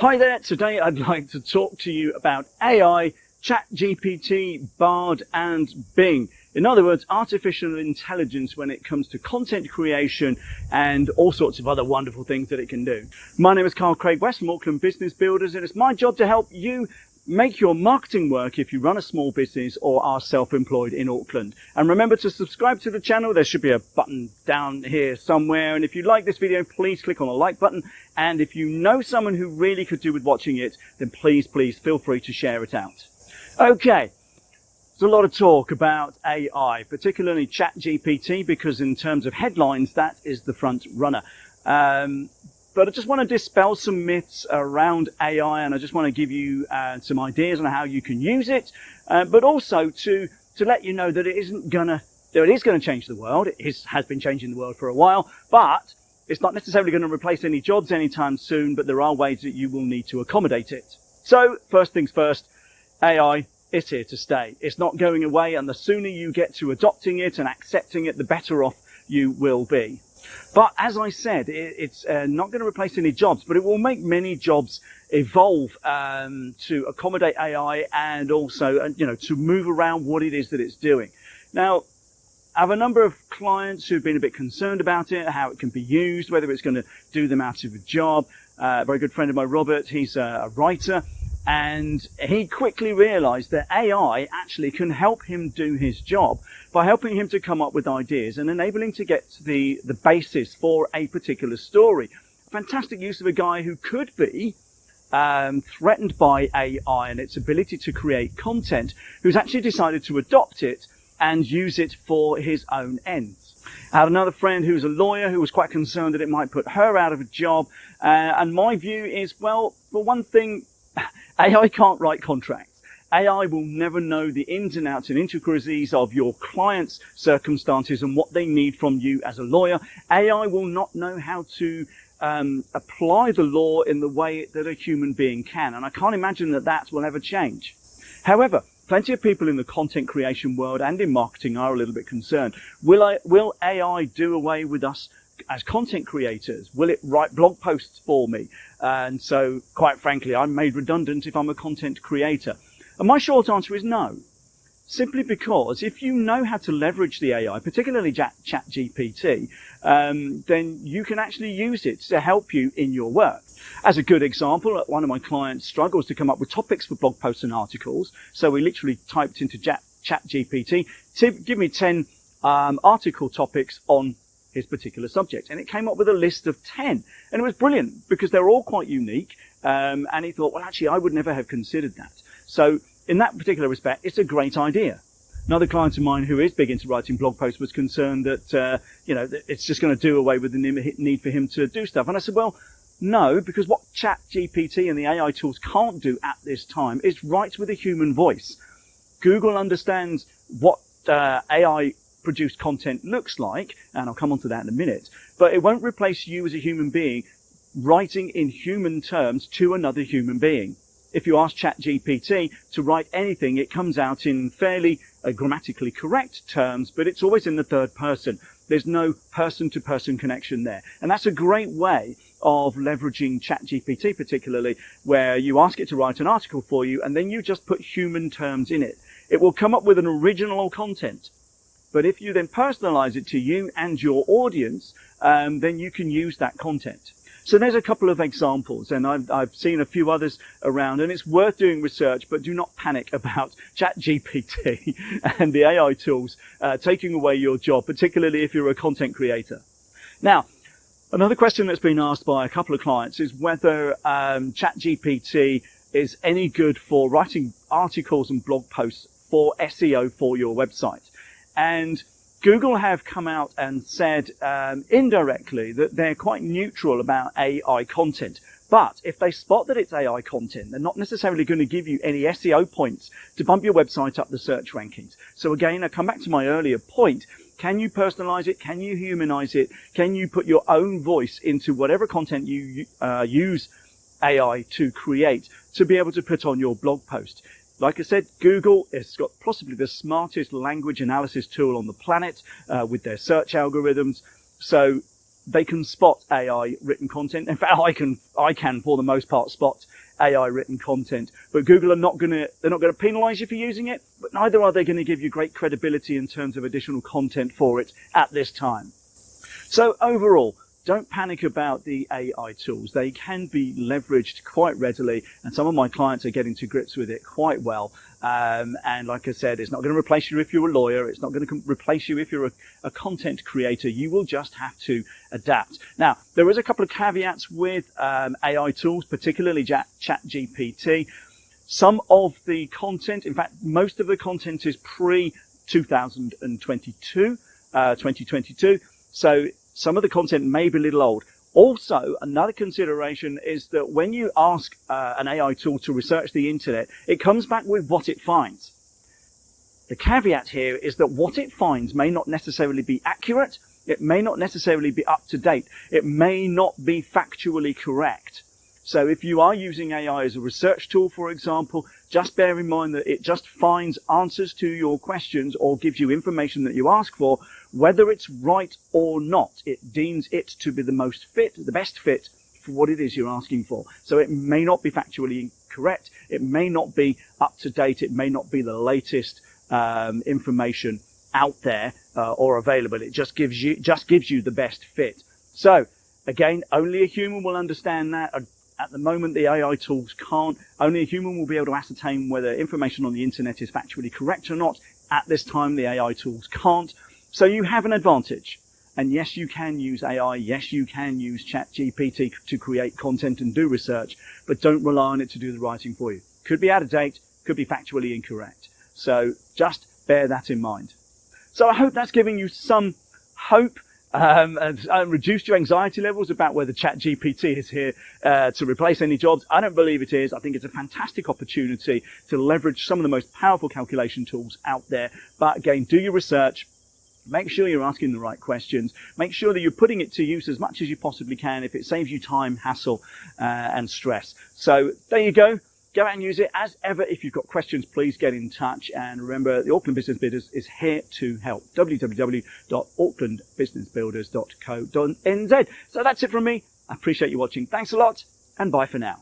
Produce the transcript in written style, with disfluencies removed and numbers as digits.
Hi there, today I'd like to talk to you about AI, ChatGPT, Bard and Bing. In other words, artificial intelligence when it comes to content creation and all sorts of other wonderful things that it can do. My name is Carl Craig West from Auckland Business Builders, and it's my job to help you make your marketing work if you run a small business or are self-employed in Auckland. And remember to subscribe to the channel. There should be a button down here somewhere. And if you like this video, please click on the like button. And if you know someone who really could do with watching it, then please feel free to share it out. Okay. There's a lot of talk about AI, particularly ChatGPT, because in terms of headlines, that is the front runner. But I just want to dispel some myths around AI, and I just want to give you some ideas on how you can use it, but also to let you know that it is going to change the world. It has been changing the world for a while, but it's not necessarily going to replace any jobs anytime soon, but there are ways that you will need to accommodate it. So first things first, AI is here to stay. It's not going away, and the sooner you get to adopting it and accepting it, the better off you will be. But as I said, it's not going to replace any jobs, but it will make many jobs evolve to accommodate AI and also, to move around what it is that it's doing. Now, I have a number of clients who've been a bit concerned about it, how it can be used, whether it's going to do them out of a job. A very good friend of mine, Robert, he's a writer, and he quickly realized that AI actually can help him do his job by helping him to come up with ideas and enabling to get the basis for a particular story. Fantastic use of a guy who could be threatened by AI and its ability to create content, who's actually decided to adopt it and use it for his own ends. I had another friend who's a lawyer who was quite concerned that it might put her out of a job. And my view is, well, for one thing, AI can't write contracts. AI will never know the ins and outs and intricacies of your client's circumstances and what they need from you as a lawyer. AI will not know how to apply the law in the way that a human being can. And I can't imagine that will ever change. However, plenty of people in the content creation world and in marketing are a little bit concerned. Will AI do away with us as content creators? Will it write blog posts for me? And so, quite frankly, I'm made redundant if I'm a content creator. And my short answer is no. Simply because if you know how to leverage the AI, particularly ChatGPT, then you can actually use it to help you in your work. As a good example, one of my clients struggles to come up with topics for blog posts and articles. So we literally typed into ChatGPT, give me 10 article topics on his particular subject. And it came up with a list of 10. And it was brilliant because they're all quite unique. And he thought, well, actually, I would never have considered that. So in that particular respect, it's a great idea. Another client of mine who is big into writing blog posts was concerned that, that it's just going to do away with the need for him to do stuff. And I said, well, no, because what ChatGPT and the AI tools can't do at this time is write with a human voice. Google understands what AI produced content looks like, and I'll come on to that in a minute, but it won't replace you as a human being writing in human terms to another human being. If you ask ChatGPT to write anything, it comes out in fairly grammatically correct terms, but it's always in the third person. There's no person-to-person connection there. And that's a great way of leveraging ChatGPT particularly, where you ask it to write an article for you, and then you just put human terms in it. It will come up with an original content. But if you then personalize it to you and your audience, then you can use that content. So there's a couple of examples, and I've seen a few others around, and it's worth doing research, but do not panic about ChatGPT and the AI tools taking away your job, particularly if you're a content creator. Now, another question that's been asked by a couple of clients is whether ChatGPT is any good for writing articles and blog posts for SEO for your website. And Google have come out and said indirectly that they're quite neutral about AI content. But if they spot that it's AI content, they're not necessarily going to give you any SEO points to bump your website up the search rankings. So again, I come back to my earlier point. Can you personalize it? Can you humanize it? Can you put your own voice into whatever content you use AI to create to be able to put on your blog post? Like I said, Google has got possibly the smartest language analysis tool on the planet with their search algorithms. So they can spot AI written content. In fact, I can for the most part spot AI written content, but Google are not going to penalize you for using it, but neither are they going to give you great credibility in terms of additional content for it at this time. So overall, don't panic about the AI tools. They can be leveraged quite readily, and some of my clients are getting to grips with it quite well. And like I said, it's not going to replace you if you're a lawyer. It's not going to replace you if you're a content creator. You will just have to adapt. Now, there is a couple of caveats with AI tools, particularly ChatGPT. Some of the content, in fact, most of the content is pre-2022, 2022. So some of the content may be a little old. Also, another consideration is that when you ask an AI tool to research the internet, it comes back with what it finds. The caveat here is that what it finds may not necessarily be accurate. It may not necessarily be up to date. It may not be factually correct. So if you are using AI as a research tool, for example, just bear in mind that it just finds answers to your questions or gives you information that you ask for. Whether it's right or not, it deems it to be the best fit for what it is you're asking for. So it may not be factually correct. It may not be up to date. It may not be the latest information out there or available. It just gives you the best fit. So again, only a human will understand that. At the moment, the AI tools can't. Only a human will be able to ascertain whether information on the internet is factually correct or not. At this time, the AI tools can't. So you have an advantage. And yes, you can use AI. Yes, you can use ChatGPT to create content and do research, but don't rely on it to do the writing for you. Could be out of date, could be factually incorrect. So just bear that in mind. So I hope that's giving you some hope and reduced your anxiety levels about whether ChatGPT is here to replace any jobs. I don't believe it is. I think it's a fantastic opportunity to leverage some of the most powerful calculation tools out there. But again, do your research. Make sure you're asking the right questions. Make sure that you're putting it to use as much as you possibly can if it saves you time, hassle, and stress. So there you go. Go out and use it. As ever, if you've got questions, please get in touch. And remember, the Auckland Business Builders is here to help. www.aucklandbusinessbuilders.co.nz. So that's it from me. I appreciate you watching. Thanks a lot, and bye for now.